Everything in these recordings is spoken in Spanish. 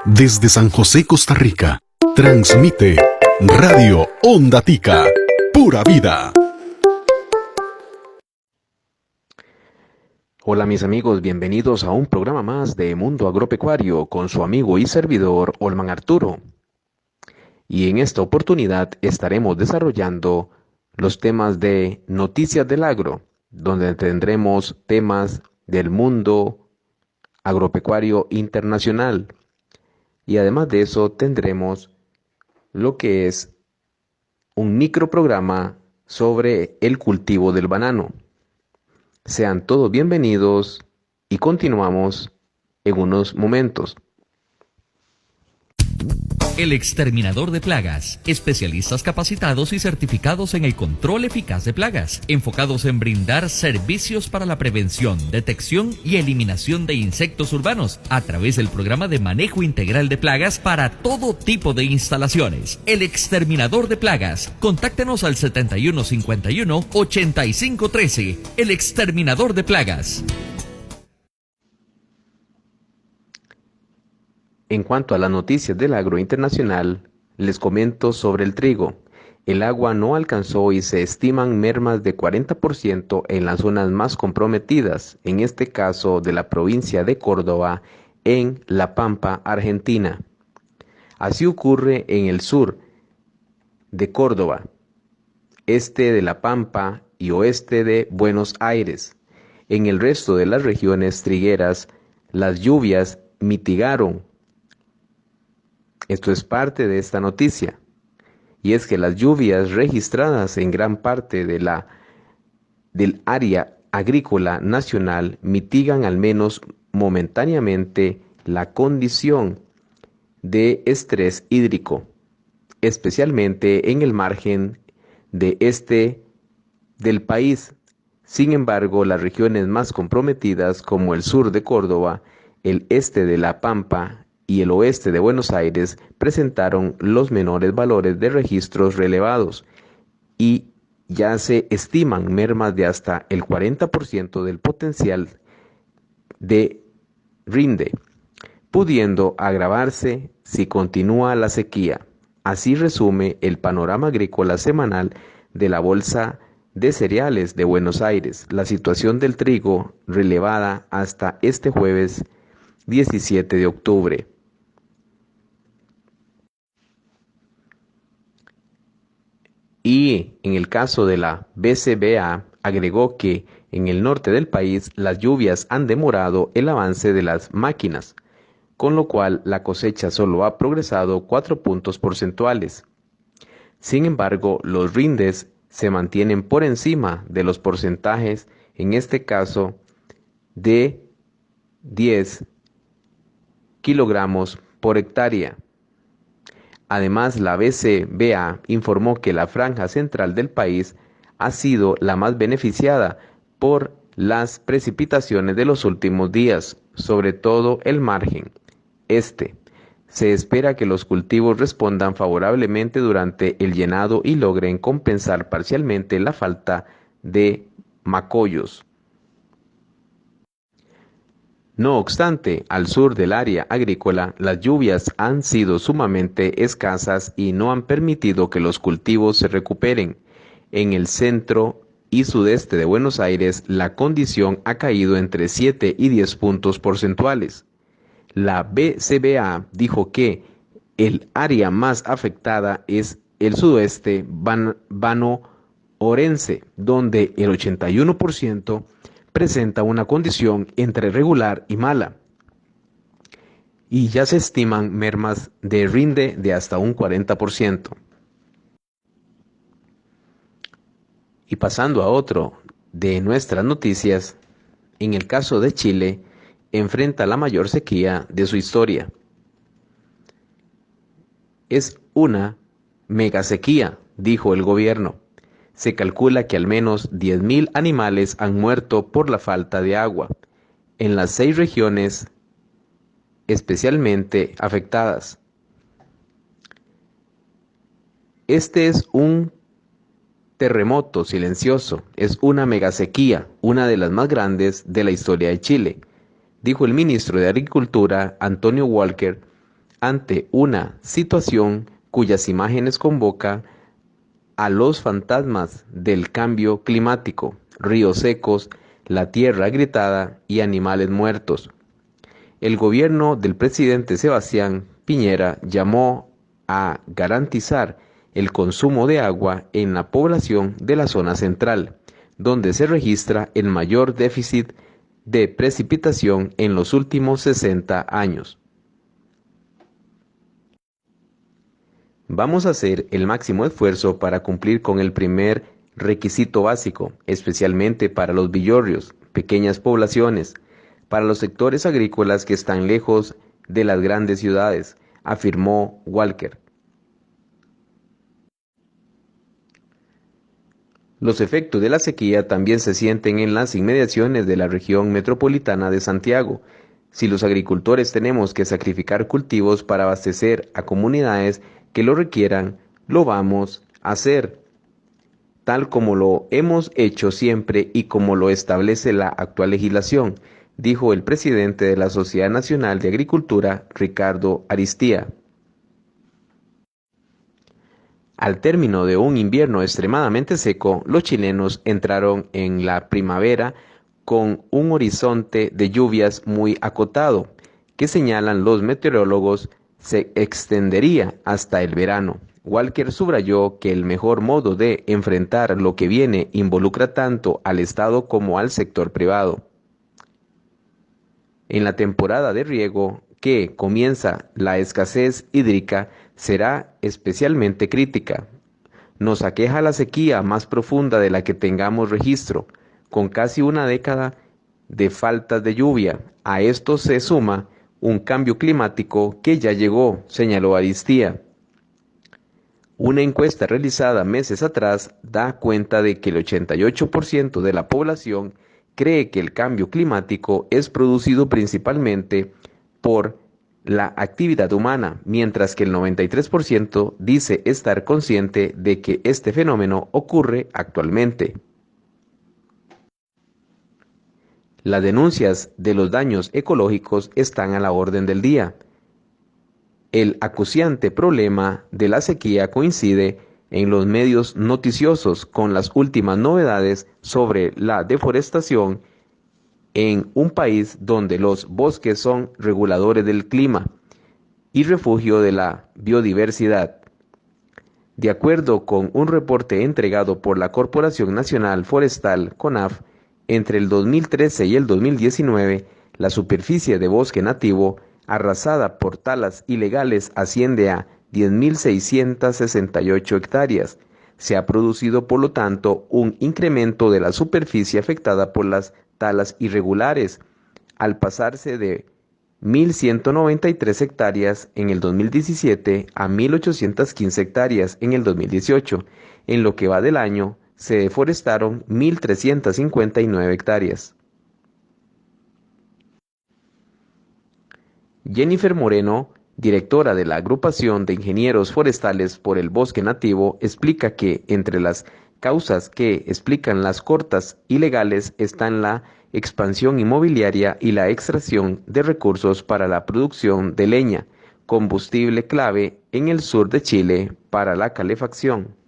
Desde San José, Costa Rica, transmite Radio Onda Tica, pura vida. Hola mis amigos, bienvenidos a un programa más de Mundo Agropecuario con su amigo y servidor Olman Arturo. Y en esta oportunidad estaremos desarrollando los temas de Noticias del Agro, donde tendremos temas del mundo agropecuario internacional. Y además de eso tendremos lo que es un microprograma sobre el cultivo del banano. Sean todos bienvenidos y continuamos en unos momentos. El Exterminador de Plagas. Especialistas capacitados y certificados en el control eficaz de plagas, enfocados en brindar servicios para la prevención, detección y eliminación de insectos urbanos a través del programa de manejo integral de plagas para todo tipo de instalaciones. El Exterminador de Plagas. Contáctenos al 7151-8513. El Exterminador de Plagas. En cuanto a las noticias del agro internacional, les comento sobre el trigo. El agua no alcanzó y se estiman mermas de 40% en las zonas más comprometidas, en este caso de la provincia de Córdoba, en La Pampa, Argentina. Así ocurre en el sur de Córdoba, este de La Pampa y oeste de Buenos Aires. En el resto de las regiones trigueras, las lluvias mitigaron. Esto es parte de esta noticia, y es que las lluvias registradas en gran parte del área agrícola nacional mitigan al menos momentáneamente la condición de estrés hídrico, especialmente en el margen de este del país. Sin embargo, las regiones más comprometidas, como el sur de Córdoba, el este de La Pampa y el oeste de Buenos Aires, presentaron los menores valores de registros relevados y ya se estiman mermas de hasta el 40% del potencial de rinde, pudiendo agravarse si continúa la sequía. Así resume el panorama agrícola semanal de la Bolsa de Cereales de Buenos Aires, la situación del trigo relevada hasta este jueves 17 de octubre. Y en el caso de la BCBA, agregó que en el norte del país las lluvias han demorado el avance de las máquinas, con lo cual la cosecha solo ha progresado 4 puntos porcentuales. Sin embargo, los rindes se mantienen por encima de los porcentajes, en este caso de 10 kilogramos por hectárea. Además, la BCBA informó que la franja central del país ha sido la más beneficiada por las precipitaciones de los últimos días, sobre todo el margen este. Se espera que los cultivos respondan favorablemente durante el llenado y logren compensar parcialmente la falta de macollos. No obstante, al sur del área agrícola, las lluvias han sido sumamente escasas y no han permitido que los cultivos se recuperen. En el centro y sudeste de Buenos Aires, la condición ha caído entre 7 y 10 puntos porcentuales. La BCBA dijo que el área más afectada es el sudoeste bonaerense, donde el 81% presenta una condición entre regular y mala, y ya se estiman mermas de rinde de hasta un 40%. Y pasando a otro de nuestras noticias, en el caso de Chile, enfrenta la mayor sequía de su historia. Es una mega sequía, dijo el gobierno. Se calcula que al menos 10.000 animales han muerto por la falta de agua en las 6 regiones especialmente afectadas. Este es un terremoto silencioso, es una megasequía, una de las más grandes de la historia de Chile, dijo el ministro de Agricultura, Antonio Walker, ante una situación cuyas imágenes convocan a los fantasmas del cambio climático, ríos secos, la tierra agrietada y animales muertos. El gobierno del presidente Sebastián Piñera llamó a garantizar el consumo de agua en la población de la zona central, donde se registra el mayor déficit de precipitación en los últimos 60 años. Vamos a hacer el máximo esfuerzo para cumplir con el primer requisito básico, especialmente para los villorrios, pequeñas poblaciones, para los sectores agrícolas que están lejos de las grandes ciudades, afirmó Walker. Los efectos de la sequía también se sienten en las inmediaciones de la región metropolitana de Santiago. Si los agricultores tenemos que sacrificar cultivos para abastecer a comunidades que lo requieran, lo vamos a hacer, tal como lo hemos hecho siempre y como lo establece la actual legislación, dijo el presidente de la Sociedad Nacional de Agricultura, Ricardo Aristía. Al término de un invierno extremadamente seco, los chilenos entraron en la primavera con un horizonte de lluvias muy acotado, que señalan los meteorólogos se extendería hasta el verano. Walker subrayó que el mejor modo de enfrentar lo que viene involucra tanto al Estado como al sector privado. En la temporada de riego que comienza, la escasez hídrica será especialmente crítica. Nos aqueja la sequía más profunda de la que tengamos registro, con casi una década de faltas de lluvia. A esto se suma un cambio climático que ya llegó, señaló Aristía. Una encuesta realizada meses atrás da cuenta de que el 88% de la población cree que el cambio climático es producido principalmente por la actividad humana, mientras que el 93% dice estar consciente de que este fenómeno ocurre actualmente. Las denuncias de los daños ecológicos están a la orden del día. El acuciante problema de la sequía coincide en los medios noticiosos con las últimas novedades sobre la deforestación en un país donde los bosques son reguladores del clima y refugio de la biodiversidad. De acuerdo con un reporte entregado por la Corporación Nacional Forestal, CONAF, entre el 2013 y el 2019, la superficie de bosque nativo arrasada por talas ilegales asciende a 10.668 hectáreas. Se ha producido, por lo tanto, un incremento de la superficie afectada por las talas irregulares, al pasarse de 1.193 hectáreas en el 2017 a 1.815 hectáreas en el 2018. En lo que va del año, se deforestaron 1.359 hectáreas. Jennifer Moreno, directora de la Agrupación de Ingenieros Forestales por el Bosque Nativo, explica que entre las causas que explican las cortas ilegales están la expansión inmobiliaria y la extracción de recursos para la producción de leña, combustible clave en el sur de Chile para la calefacción.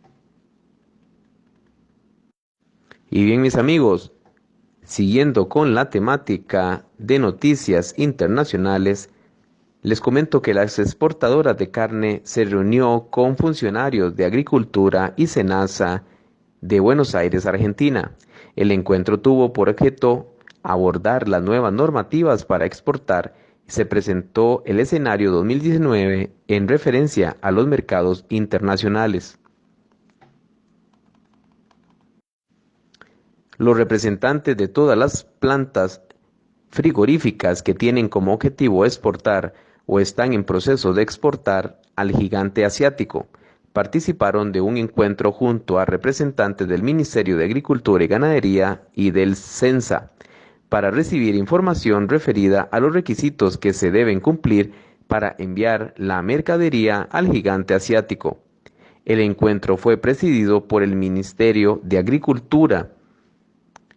Y bien, mis amigos, siguiendo con la temática de noticias internacionales, les comento que las exportadoras de carne se reunió con funcionarios de Agricultura y SENASA de Buenos Aires, Argentina. El encuentro tuvo por objeto abordar las nuevas normativas para exportar y se presentó el escenario 2019 en referencia a los mercados internacionales. Los representantes de todas las plantas frigoríficas que tienen como objetivo exportar o están en proceso de exportar al gigante asiático participaron de un encuentro junto a representantes del Ministerio de Agricultura y Ganadería y del CENSA para recibir información referida a los requisitos que se deben cumplir para enviar la mercadería al gigante asiático. El encuentro fue presidido por el Ministerio de Agricultura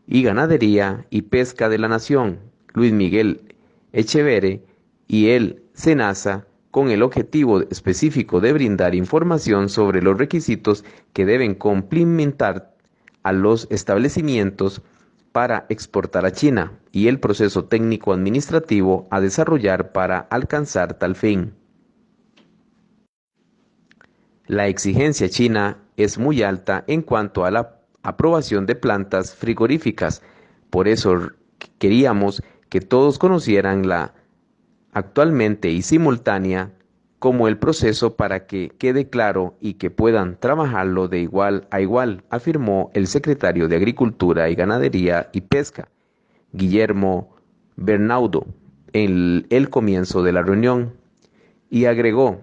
y Ganadería y Pesca de la Nación, Luis Miguel Echeverre, y el SENASA, con el objetivo específico de brindar información sobre los requisitos que deben cumplimentar a los establecimientos para exportar a China y el proceso técnico administrativo a desarrollar para alcanzar tal fin. La exigencia china es muy alta en cuanto a la aprobación de plantas frigoríficas, por eso queríamos que todos conocieran la actualmente y simultánea como el proceso para que quede claro y que puedan trabajarlo de igual a igual, afirmó el secretario de Agricultura y Ganadería y Pesca, Guillermo Bernaudo, en el comienzo de la reunión, y agregó: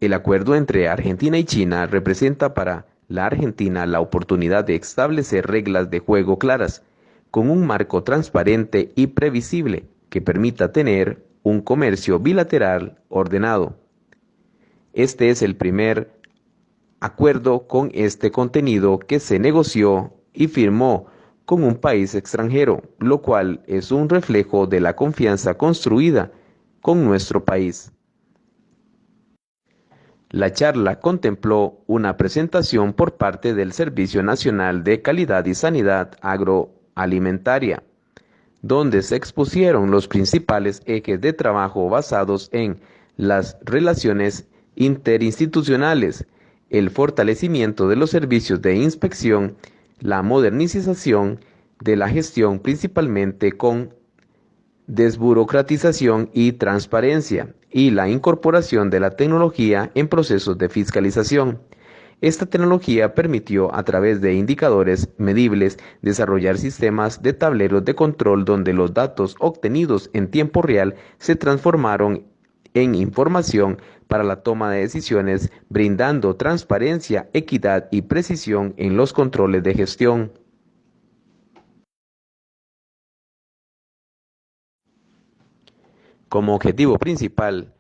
el acuerdo entre Argentina y China representa para la Argentina la oportunidad de establecer reglas de juego claras, con un marco transparente y previsible que permita tener un comercio bilateral ordenado. Este es el primer acuerdo con este contenido que se negoció y firmó con un país extranjero, lo cual es un reflejo de la confianza construida con nuestro país. La charla contempló una presentación por parte del Servicio Nacional de Calidad y Sanidad Agroalimentaria, donde se expusieron los principales ejes de trabajo basados en las relaciones interinstitucionales, el fortalecimiento de los servicios de inspección, la modernización de la gestión principalmente con desburocratización y transparencia, y la incorporación de la tecnología en procesos de fiscalización. Esta tecnología permitió, a través de indicadores medibles, desarrollar sistemas de tableros de control donde los datos obtenidos en tiempo real se transformaron en información para la toma de decisiones, brindando transparencia, equidad y precisión en los controles de gestión. Como objetivo principal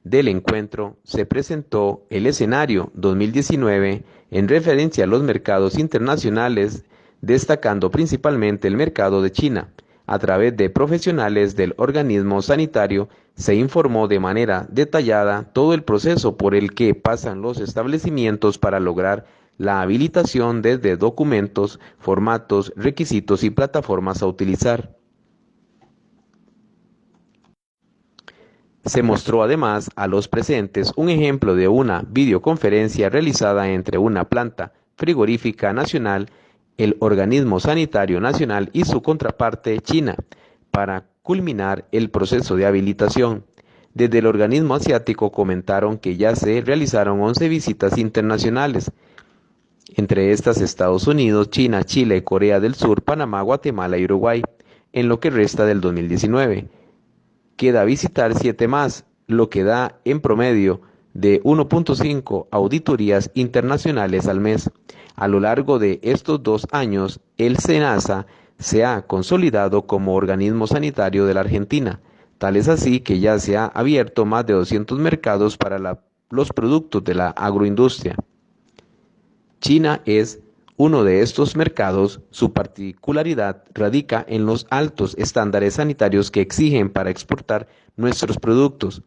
del encuentro, se presentó el escenario 2019 en referencia a los mercados internacionales, destacando principalmente el mercado de China. A través de profesionales del organismo sanitario, se informó de manera detallada todo el proceso por el que pasan los establecimientos para lograr la habilitación, desde documentos, formatos, requisitos y plataformas a utilizar. Se mostró además a los presentes un ejemplo de una videoconferencia realizada entre una planta frigorífica nacional, el Organismo Sanitario Nacional y su contraparte China, para culminar el proceso de habilitación. Desde el organismo asiático comentaron que ya se realizaron 11 visitas internacionales, entre estas Estados Unidos, China, Chile, Corea del Sur, Panamá, Guatemala y Uruguay, en lo que resta del 2019. Queda visitar 7 más, lo que da en promedio de 1.5 auditorías internacionales al mes. A lo largo de estos 2 años, el SENASA se ha consolidado como organismo sanitario de la Argentina. Tal es así que ya se ha abierto más de 200 mercados para los productos de la agroindustria. China es uno de estos mercados. Su particularidad radica en los altos estándares sanitarios que exigen para exportar nuestros productos.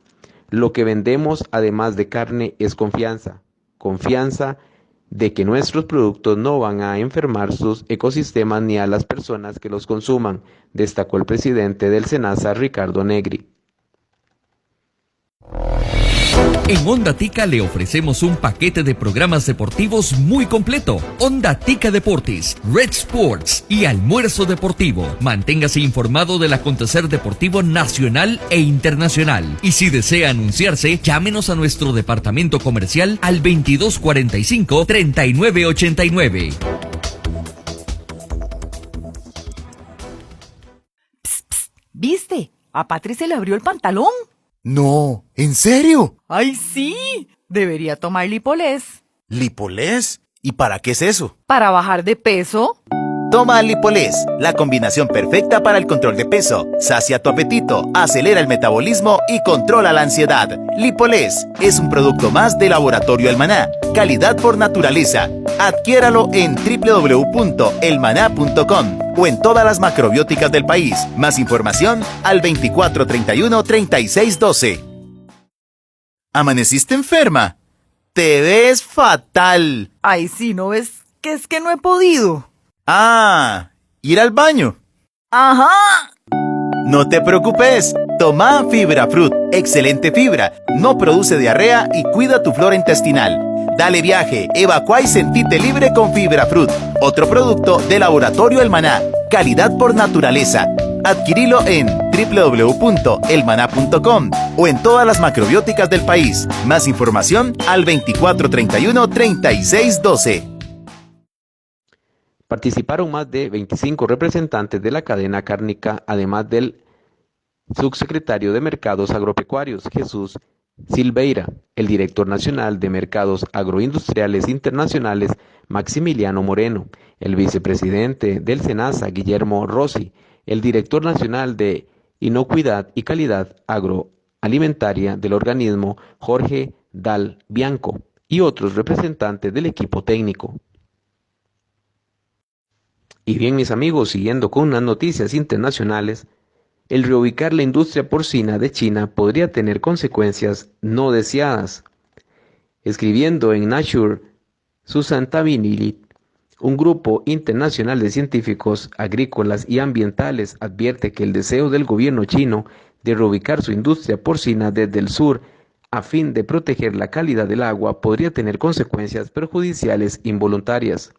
Lo que vendemos, además de carne, es confianza de que nuestros productos no van a enfermar sus ecosistemas ni a las personas que los consuman, destacó el presidente del SENASA, Ricardo Negri. En Onda Tica le ofrecemos un paquete de programas deportivos muy completo. Onda Tica Deportes, Red Sports y Almuerzo Deportivo. Manténgase informado del acontecer deportivo nacional e internacional. Y si desea anunciarse, llámenos a nuestro departamento comercial al 2245-3989. ¿Viste? A Patri se le abrió el pantalón. No, ¿en serio? ¡Ay, sí! Debería tomar Lipolés. ¿Lipolés? ¿Y para qué es eso? ¿Para bajar de peso? Toma Lipolés, la combinación perfecta para el control de peso. Sacia tu apetito, acelera el metabolismo y controla la ansiedad. Lipolés es un producto más de Laboratorio El Maná, calidad por naturaleza. Adquiéralo en www.elmaná.com o en todas las macrobióticas del país. Más información al 2431-3612. ¿Amaneciste enferma? Te ves fatal. Ay, sí, ¿no ves? Que es que no he podido. Ah, ir al baño. Ajá. No te preocupes. Toma Fibra Fruit. Excelente fibra. No produce diarrea y cuida tu flora intestinal. Dale viaje, evacúa y sentite libre con Fibra Fruit. Otro producto de Laboratorio El Maná. Calidad por naturaleza. Adquirilo en www.elmaná.com o en todas las macrobióticas del país. Más información al 2431-3612. Participaron más de 25 representantes de la cadena cárnica, además del subsecretario de Mercados Agropecuarios, Jesús Silveira, el director nacional de Mercados Agroindustriales Internacionales, Maximiliano Moreno, el vicepresidente del SENASA, Guillermo Rossi, el director nacional de Inocuidad y Calidad Agroalimentaria del organismo, Jorge Dal Bianco, y otros representantes del equipo técnico. Y bien, mis amigos, siguiendo con unas noticias internacionales, el reubicar la industria porcina de China podría tener consecuencias no deseadas. Escribiendo en Nature Sustainability, un grupo internacional de científicos agrícolas y ambientales advierte que el deseo del gobierno chino de reubicar su industria porcina desde el sur a fin de proteger la calidad del agua podría tener consecuencias perjudiciales involuntarias.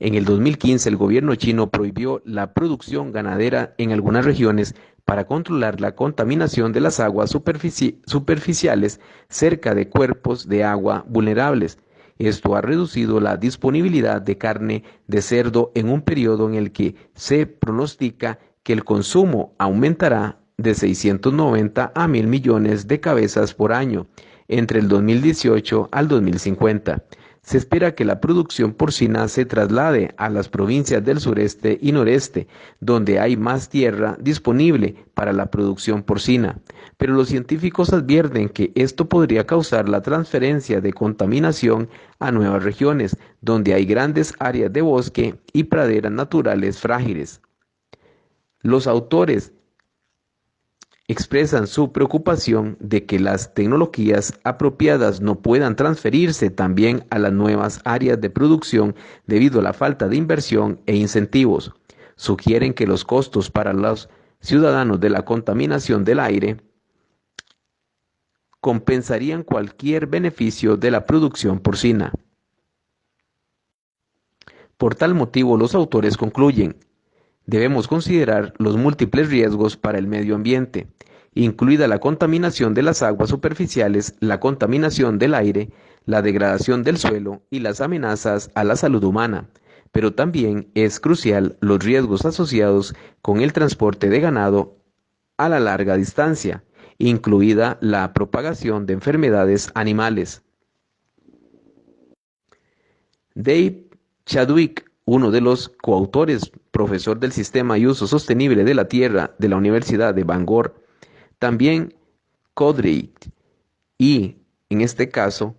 En el 2015, el gobierno chino prohibió la producción ganadera en algunas regiones para controlar la contaminación de las aguas superficiales cerca de cuerpos de agua vulnerables. Esto ha reducido la disponibilidad de carne de cerdo en un periodo en el que se pronostica que el consumo aumentará de 690 a 1.000 millones de cabezas por año entre el 2018 al 2050. Se espera que la producción porcina se traslade a las provincias del sureste y noreste, donde hay más tierra disponible para la producción porcina, pero los científicos advierten que esto podría causar la transferencia de contaminación a nuevas regiones, donde hay grandes áreas de bosque y praderas naturales frágiles. Los autores expresan su preocupación de que las tecnologías apropiadas no puedan transferirse también a las nuevas áreas de producción debido a la falta de inversión e incentivos. Sugieren que los costos para los ciudadanos de la contaminación del aire compensarían cualquier beneficio de la producción porcina. Por tal motivo, los autores concluyen: debemos considerar los múltiples riesgos para el medio ambiente, incluida la contaminación de las aguas superficiales, la contaminación del aire, la degradación del suelo y las amenazas a la salud humana. Pero también es crucial los riesgos asociados con el transporte de ganado a la larga distancia, incluida la propagación de enfermedades animales. Dave Chadwick, uno de los coautores, profesor del Sistema y Uso Sostenible de la Tierra de la Universidad de Bangor, también co-dirige y, en este caso,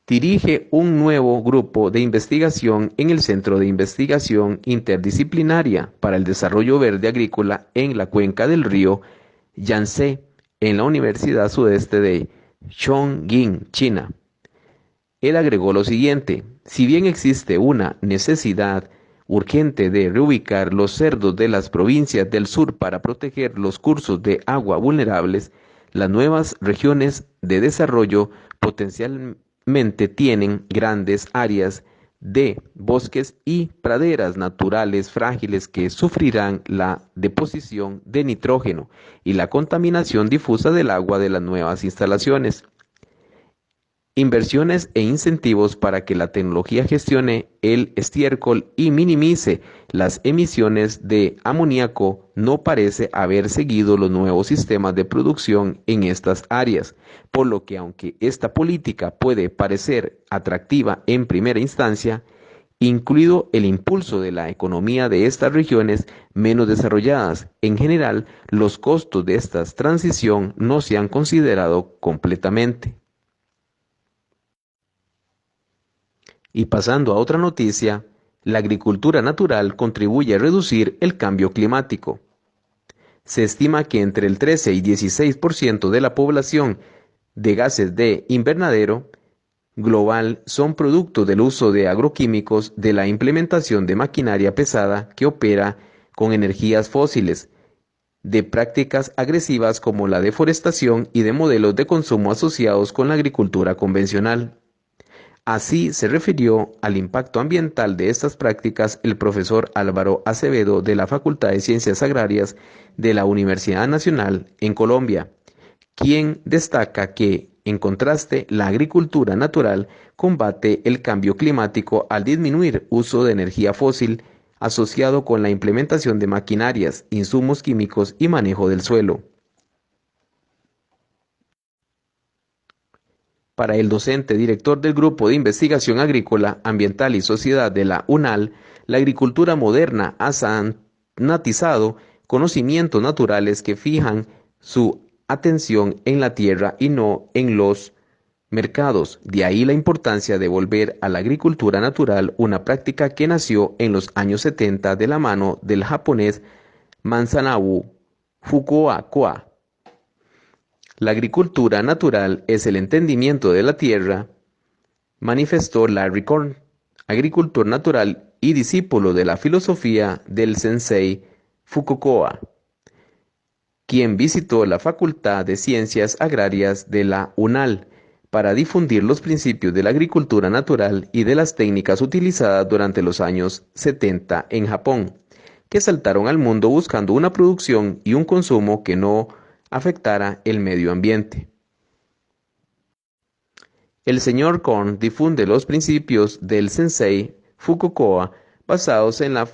dirige un nuevo grupo de investigación en el Centro de Investigación Interdisciplinaria para el Desarrollo Verde Agrícola en la cuenca del río Yangtze, en la Universidad Sudeste de Chongqing, China. Él agregó lo siguiente: si bien existe una necesidad urgente de reubicar los cerdos de las provincias del sur para proteger los cursos de agua vulnerables, las nuevas regiones de desarrollo potencialmente tienen grandes áreas de bosques y praderas naturales frágiles que sufrirán la deposición de nitrógeno y la contaminación difusa del agua de las nuevas instalaciones. Inversiones e incentivos para que la tecnología gestione el estiércol y minimice las emisiones de amoníaco no parece haber seguido los nuevos sistemas de producción en estas áreas, por lo que aunque esta política puede parecer atractiva en primera instancia, incluido el impulso de la economía de estas regiones menos desarrolladas, en general los costos de esta transición no se han considerado completamente. Y pasando a otra noticia, la agricultura natural contribuye a reducir el cambio climático. Se estima que entre el 13 y 16% de la población de gases de invernadero global son producto del uso de agroquímicos, de la implementación de maquinaria pesada que opera con energías fósiles, de prácticas agresivas como la deforestación y de modelos de consumo asociados con la agricultura convencional. Así se refirió al impacto ambiental de estas prácticas el profesor Álvaro Acevedo de la Facultad de Ciencias Agrarias de la Universidad Nacional en Colombia, quien destaca que, en contraste, la agricultura natural combate el cambio climático al disminuir uso de energía fósil asociado con la implementación de maquinarias, insumos químicos y manejo del suelo. Para el docente director del Grupo de Investigación Agrícola, Ambiental y Sociedad de la UNAL, la agricultura moderna ha sanatizado conocimientos naturales que fijan su atención en la tierra y no en los mercados. De ahí la importancia de volver a la agricultura natural, una práctica que nació en los años 70 de la mano del japonés Masanobu Fukuoka. La agricultura natural es el entendimiento de la tierra, manifestó Larry Korn, agricultor natural y discípulo de la filosofía del sensei Fukuoka, quien visitó la Facultad de Ciencias Agrarias de la UNAL para difundir los principios de la agricultura natural y de las técnicas utilizadas durante los años 70 en Japón, que saltaron al mundo buscando una producción y un consumo que no afectara el medio ambiente. El señor Korn difunde los principios del sensei Fukuoka basados en la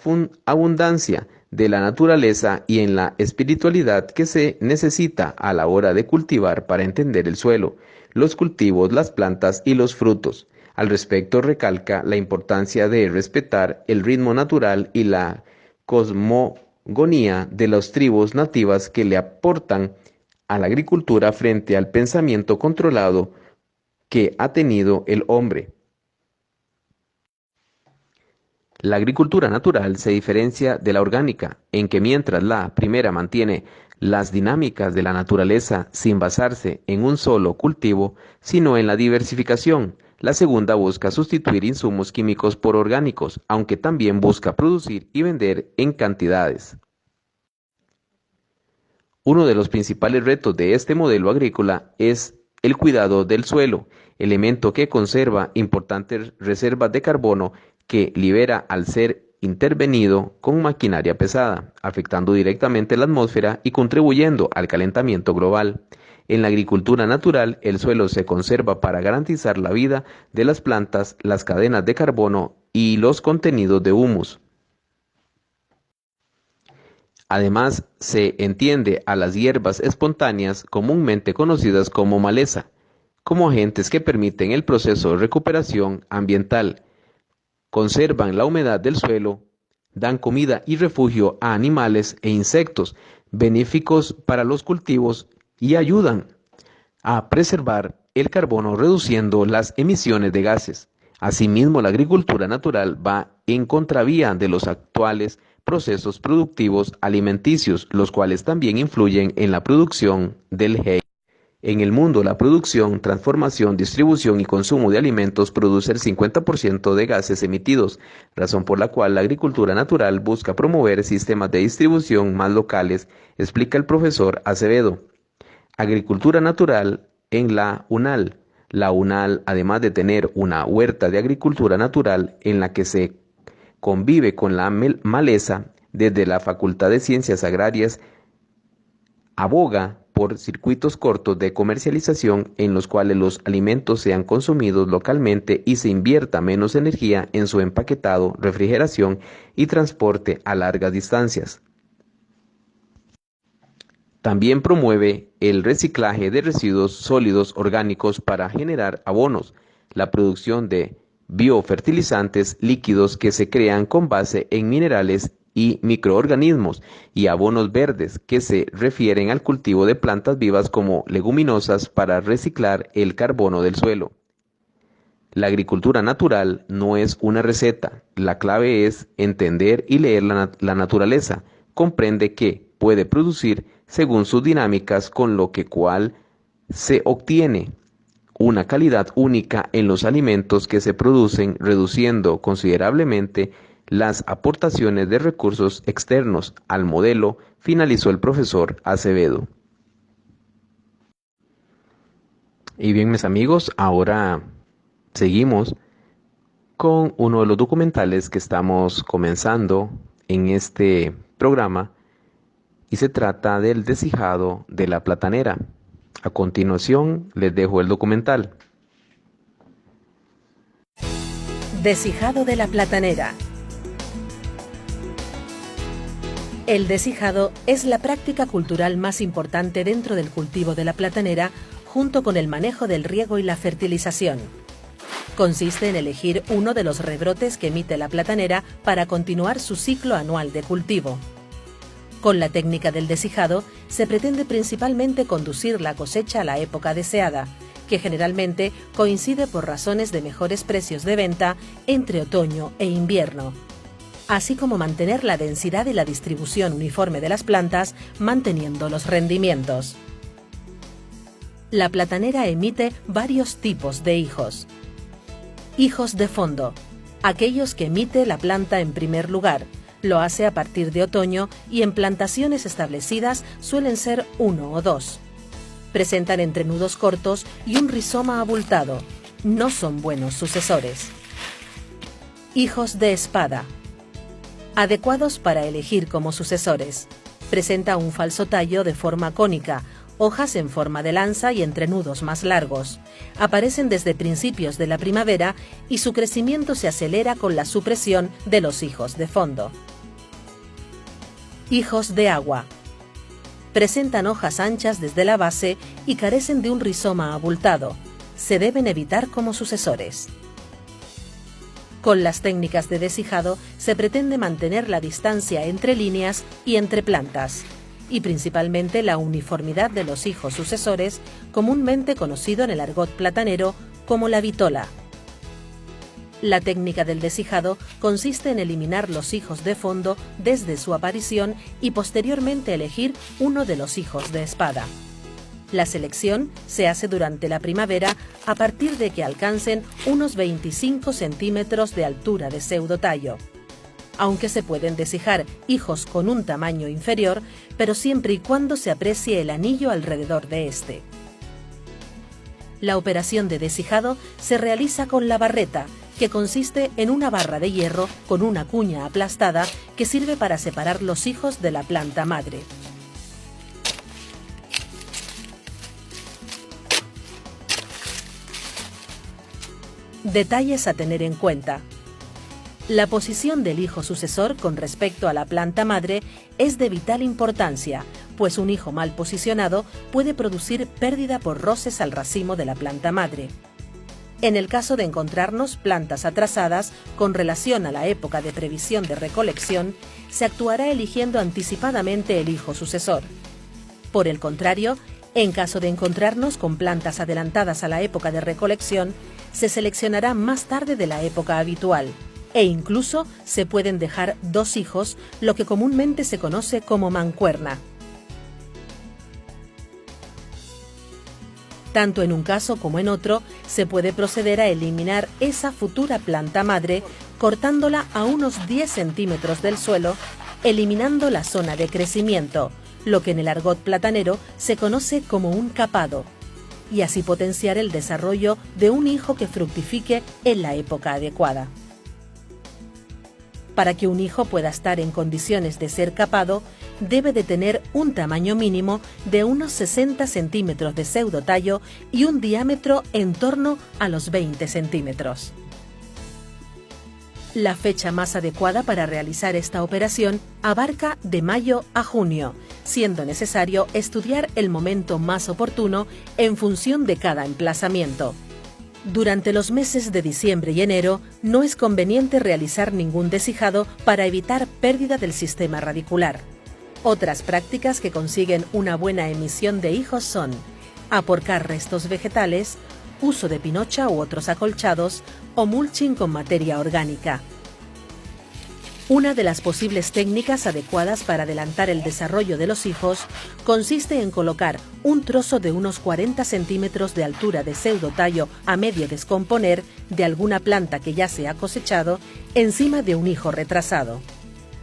abundancia de la naturaleza y en la espiritualidad que se necesita a la hora de cultivar para entender el suelo, los cultivos, las plantas y los frutos. Al respecto recalca la importancia de respetar el ritmo natural y la cosmogonía de las tribus nativas que le aportan a la agricultura frente al pensamiento controlado que ha tenido el hombre. La agricultura natural se diferencia de la orgánica, en que mientras la primera mantiene las dinámicas de la naturaleza sin basarse en un solo cultivo, sino en la diversificación, la segunda busca sustituir insumos químicos por orgánicos, aunque también busca producir y vender en cantidades. Uno de los principales retos de este modelo agrícola es el cuidado del suelo, elemento que conserva importantes reservas de carbono que libera al ser intervenido con maquinaria pesada, afectando directamente la atmósfera y contribuyendo al calentamiento global. En la agricultura natural, el suelo se conserva para garantizar la vida de las plantas, las cadenas de carbono y los contenidos de humus. Además, se entiende a las hierbas espontáneas, comúnmente conocidas como maleza, como agentes que permiten el proceso de recuperación ambiental, conservan la humedad del suelo, dan comida y refugio a animales e insectos, benéficos para los cultivos y ayudan a preservar el carbono reduciendo las emisiones de gases. Asimismo, la agricultura natural va en contravía de los actuales procesos productivos alimenticios, los cuales también influyen en la producción del GEI. En el mundo, la producción, transformación, distribución y consumo de alimentos produce el 50% de gases emitidos, razón por la cual la agricultura natural busca promover sistemas de distribución más locales, explica el profesor Acevedo. Agricultura natural en la UNAL. La UNAL, además de tener una huerta de agricultura natural en la que se convive con la maleza, desde la Facultad de Ciencias Agrarias aboga por circuitos cortos de comercialización en los cuales los alimentos sean consumidos localmente y se invierta menos energía en su empaquetado, refrigeración y transporte a largas distancias. También promueve el reciclaje de residuos sólidos orgánicos para generar abonos, la producción de biofertilizantes líquidos que se crean con base en minerales y microorganismos, y abonos verdes que se refieren al cultivo de plantas vivas como leguminosas para reciclar el carbono del suelo. La agricultura natural no es una receta, la clave es entender y leer la naturaleza. Comprende que puede producir según sus dinámicas, con lo cual se obtiene una calidad única en los alimentos que se producen, reduciendo considerablemente las aportaciones de recursos externos al modelo, finalizó el profesor Acevedo. Y bien, mis amigos, ahora seguimos con uno de los documentales que estamos comenzando en este programa, y se trata del deshijado de la platanera. A continuación les dejo el documental. Deshijado de la platanera. El deshijado es la práctica cultural más importante dentro del cultivo de la platanera, junto con el manejo del riego y la fertilización. Consiste en elegir uno de los rebrotes que emite la platanera para continuar su ciclo anual de cultivo. Con la técnica del deshijado se pretende principalmente conducir la cosecha a la época deseada, que generalmente coincide por razones de mejores precios de venta entre otoño e invierno, así como mantener la densidad y la distribución uniforme de las plantas, manteniendo los rendimientos. La platanera emite varios tipos de hijos. Hijos de fondo, aquellos que emite la planta en primer lugar. Lo hace a partir de otoño y en plantaciones establecidas suelen ser 1 o 2. Presentan entrenudos cortos y un rizoma abultado. No son buenos sucesores. Hijos de espada, adecuados para elegir como sucesores. Presenta un falso tallo de forma cónica, hojas en forma de lanza y entrenudos más largos. Aparecen desde principios de la primavera y su crecimiento se acelera con la supresión de los hijos de fondo. Hijos de agua. Presentan hojas anchas desde la base y carecen de un rizoma abultado. Se deben evitar como sucesores. Con las técnicas de deshijado se pretende mantener la distancia entre líneas y entre plantas, y principalmente la uniformidad de los hijos sucesores, comúnmente conocido en el argot platanero como la vitola. La técnica del deshijado consiste en eliminar los hijos de fondo desde su aparición y posteriormente elegir uno de los hijos de espada. La selección se hace durante la primavera a partir de que alcancen unos 25 centímetros de altura de pseudotallo. Aunque se pueden deshijar hijos con un tamaño inferior, pero siempre y cuando se aprecie el anillo alrededor de este. La operación de deshijado se realiza con la barreta, que consiste en una barra de hierro con una cuña aplastada que sirve para separar los hijos de la planta madre. Detalles a tener en cuenta. La posición del hijo sucesor con respecto a la planta madre es de vital importancia, pues un hijo mal posicionado puede producir pérdida por roces al racimo de la planta madre. En el caso de encontrarnos plantas atrasadas con relación a la época de previsión de recolección, se actuará eligiendo anticipadamente el hijo sucesor. Por el contrario, en caso de encontrarnos con plantas adelantadas a la época de recolección, se seleccionará más tarde de la época habitual, e incluso se pueden dejar 2 hijos, lo que comúnmente se conoce como mancuerna. Tanto en un caso como en otro, se puede proceder a eliminar esa futura planta madre cortándola a unos 10 centímetros del suelo, eliminando la zona de crecimiento, lo que en el argot platanero se conoce como un capado, y así potenciar el desarrollo de un hijo que fructifique en la época adecuada. Para que un hijo pueda estar en condiciones de ser capado, debe de tener un tamaño mínimo de unos 60 centímetros de pseudotallo y un diámetro en torno a los 20 centímetros. La fecha más adecuada para realizar esta operación abarca de mayo a junio, siendo necesario estudiar el momento más oportuno en función de cada emplazamiento. Durante los meses de diciembre y enero no es conveniente realizar ningún deshijado para evitar pérdida del sistema radicular. Otras prácticas que consiguen una buena emisión de hijos son aporcar restos vegetales, uso de pinocha u otros acolchados o mulching con materia orgánica. Una de las posibles técnicas adecuadas para adelantar el desarrollo de los hijos consiste en colocar un trozo de unos 40 centímetros de altura de pseudotallo a medio descomponer de alguna planta que ya se ha cosechado encima de un hijo retrasado.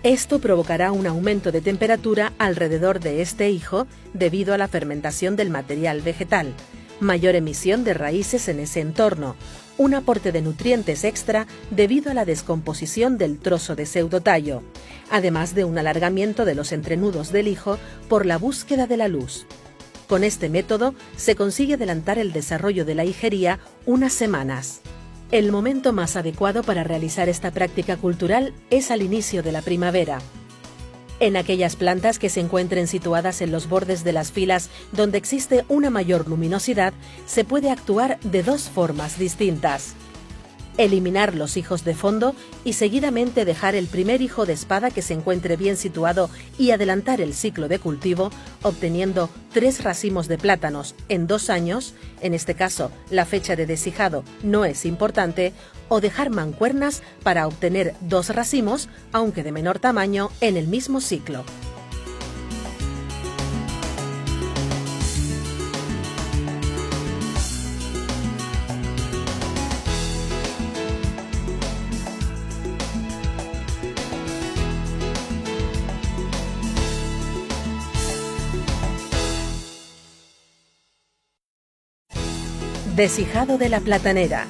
Esto provocará un aumento de temperatura alrededor de este hijo debido a la fermentación del material vegetal, mayor emisión de raíces en ese entorno, un aporte de nutrientes extra debido a la descomposición del trozo de pseudotallo, además de un alargamiento de los entrenudos del hijo por la búsqueda de la luz. Con este método se consigue adelantar el desarrollo de la hijería unas semanas. El momento más adecuado para realizar esta práctica cultural es al inicio de la primavera. En aquellas plantas que se encuentren situadas en los bordes de las filas donde existe una mayor luminosidad, se puede actuar de dos formas distintas. Eliminar los hijos de fondo y seguidamente dejar el primer hijo de espada que se encuentre bien situado y adelantar el ciclo de cultivo, obteniendo 3 racimos de plátanos en 2 años, en este caso la fecha de deshijado no es importante, o dejar mancuernas para obtener 2 racimos, aunque de menor tamaño, en el mismo ciclo. Deshijado de la platanera.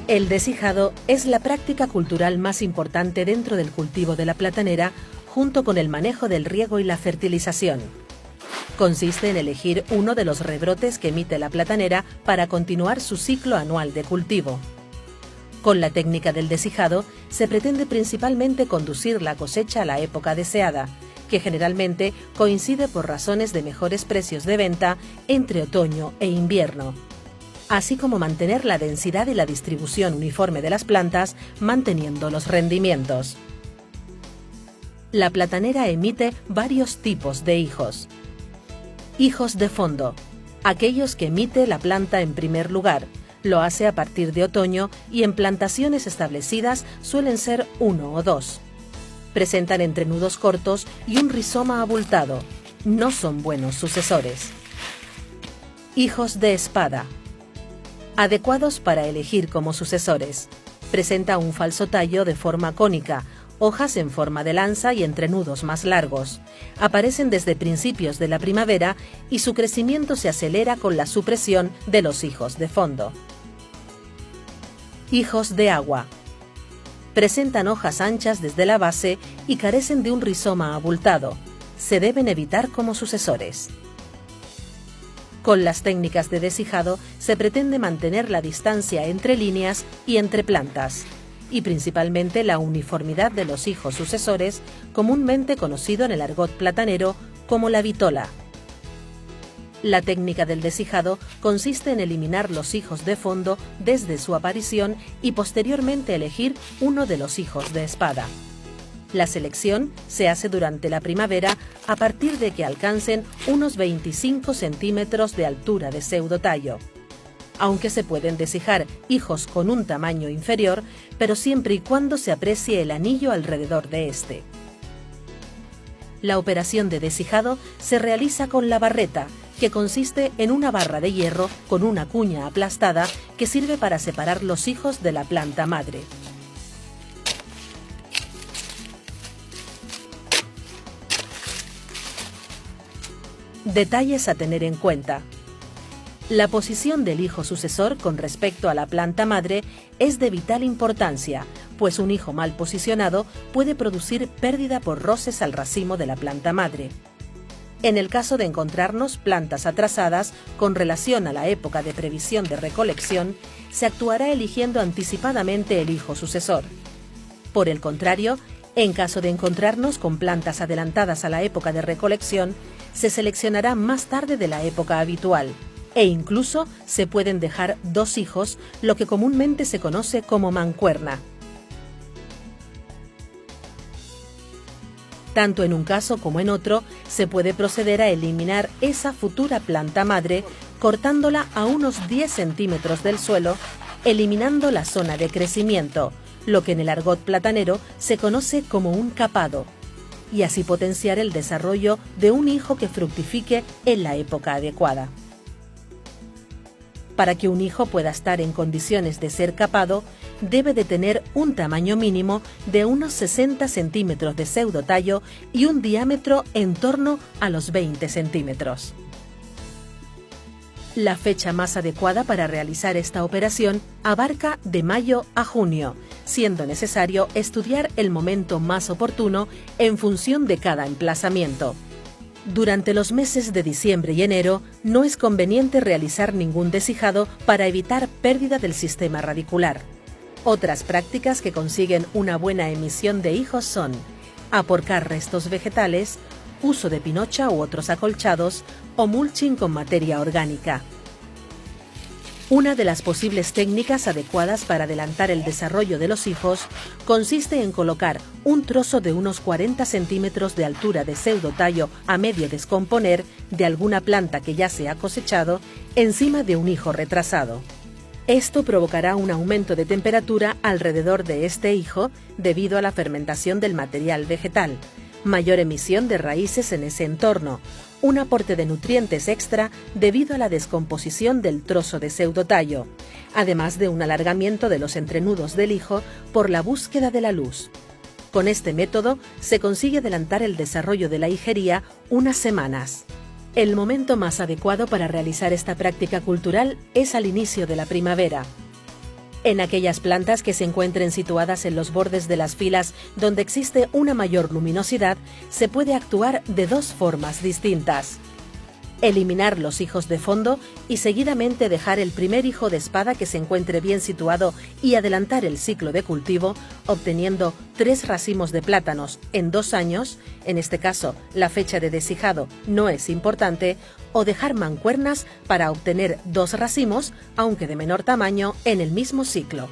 El deshijado es la práctica cultural más importante dentro del cultivo de la platanera, junto con el manejo del riego y la fertilización. Consiste en elegir uno de los rebrotes que emite la platanera para continuar su ciclo anual de cultivo. Con la técnica del deshijado se pretende principalmente conducir la cosecha a la época deseada, que generalmente coincide por razones de mejores precios de venta entre otoño e invierno, así como mantener la densidad y la distribución uniforme de las plantas, manteniendo los rendimientos. La platanera emite varios tipos de hijos. Hijos de fondo, aquellos que emite la planta en primer lugar. Lo hace a partir de otoño y en plantaciones establecidas suelen ser 1 o 2. Presentan entrenudos cortos y un rizoma abultado. No son buenos sucesores. Hijos de espada. Adecuados para elegir como sucesores. Presenta un falso tallo de forma cónica, hojas en forma de lanza y entrenudos más largos. Aparecen desde principios de la primavera y su crecimiento se acelera con la supresión de los hijos de fondo. Hijos de agua. Presentan hojas anchas desde la base y carecen de un rizoma abultado. Se deben evitar como sucesores. Con las técnicas de deshijado se pretende mantener la distancia entre líneas y entre plantas, y principalmente la uniformidad de los hijos sucesores, comúnmente conocido en el argot platanero como la vitola. La técnica del deshijado consiste en eliminar los hijos de fondo desde su aparición y posteriormente elegir uno de los hijos de espada. La selección se hace durante la primavera a partir de que alcancen unos 25 centímetros de altura de pseudotallo. Aunque se pueden deshijar hijos con un tamaño inferior, pero siempre y cuando se aprecie el anillo alrededor de este. La operación de deshijado se realiza con la barreta, que consiste en una barra de hierro con una cuña aplastada que sirve para separar los hijos de la planta madre. Detalles a tener en cuenta. La posición del hijo sucesor con respecto a la planta madre es de vital importancia, pues un hijo mal posicionado puede producir pérdida por roces al racimo de la planta madre. En el caso de encontrarnos plantas atrasadas con relación a la época de previsión de recolección, se actuará eligiendo anticipadamente el hijo sucesor. Por el contrario, en caso de encontrarnos con plantas adelantadas a la época de recolección, se seleccionará más tarde de la época habitual, e incluso se pueden dejar 2 hijos, lo que comúnmente se conoce como mancuerna. Tanto en un caso como en otro, se puede proceder a eliminar esa futura planta madre cortándola a unos 10 centímetros del suelo, eliminando la zona de crecimiento, lo que en el argot platanero se conoce como un capado, y así potenciar el desarrollo de un hijo que fructifique en la época adecuada. Para que un hijo pueda estar en condiciones de ser capado, debe de tener un tamaño mínimo de unos 60 centímetros de pseudotallo y un diámetro en torno a los 20 centímetros. La fecha más adecuada para realizar esta operación abarca de mayo a junio, siendo necesario estudiar el momento más oportuno en función de cada emplazamiento. Durante los meses de diciembre y enero no es conveniente realizar ningún deshijado para evitar pérdida del sistema radicular. Otras prácticas que consiguen una buena emisión de hijos son aporcar restos vegetales, uso de pinocha u otros acolchados o mulching con materia orgánica. Una de las posibles técnicas adecuadas para adelantar el desarrollo de los hijos consiste en colocar un trozo de unos 40 centímetros de altura de pseudotallo a medio descomponer de alguna planta que ya se ha cosechado encima de un hijo retrasado. Esto provocará un aumento de temperatura alrededor de este hijo debido a la fermentación del material vegetal, mayor emisión de raíces en ese entorno, un aporte de nutrientes extra debido a la descomposición del trozo de pseudotallo, además de un alargamiento de los entrenudos del hijo por la búsqueda de la luz. Con este método se consigue adelantar el desarrollo de la hijería unas semanas. El momento más adecuado para realizar esta práctica cultural es al inicio de la primavera. En aquellas plantas que se encuentren situadas en los bordes de las filas donde existe una mayor luminosidad, se puede actuar de dos formas distintas. Eliminar los hijos de fondo y seguidamente dejar el primer hijo de espada que se encuentre bien situado y adelantar el ciclo de cultivo, obteniendo 3 racimos de plátanos en 2 años, en este caso la fecha de deshijado no es importante, o dejar mancuernas para obtener 2 racimos, aunque de menor tamaño, en el mismo ciclo.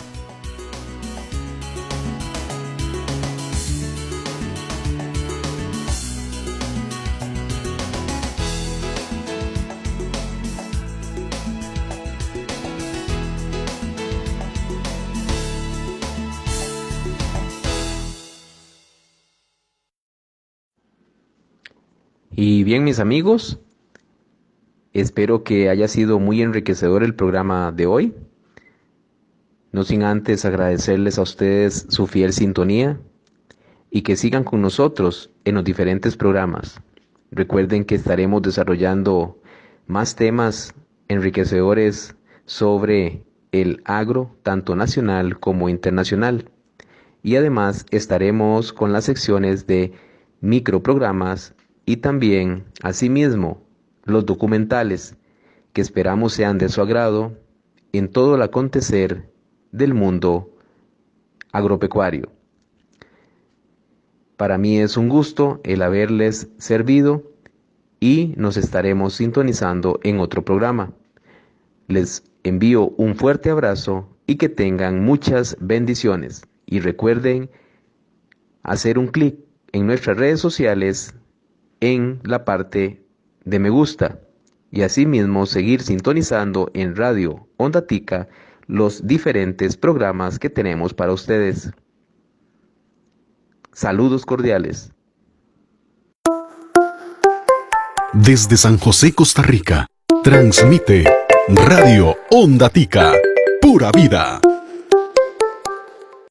Y bien, mis amigos, espero que haya sido muy enriquecedor el programa de hoy. No sin antes agradecerles a ustedes su fiel sintonía y que sigan con nosotros en los diferentes programas. Recuerden que estaremos desarrollando más temas enriquecedores sobre el agro, tanto nacional como internacional. Y además estaremos con las secciones de microprogramas y también, asimismo, los documentales que esperamos sean de su agrado en todo el acontecer del mundo agropecuario. Para mí es un gusto el haberles servido y nos estaremos sintonizando en otro programa. Les envío un fuerte abrazo y que tengan muchas bendiciones. Y recuerden hacer un clic en nuestras redes sociales en la parte de me gusta y asimismo seguir sintonizando en Radio Ondatica los diferentes programas que tenemos para ustedes. Saludos cordiales. Desde San José, Costa Rica, transmite Radio Ondatica, pura vida.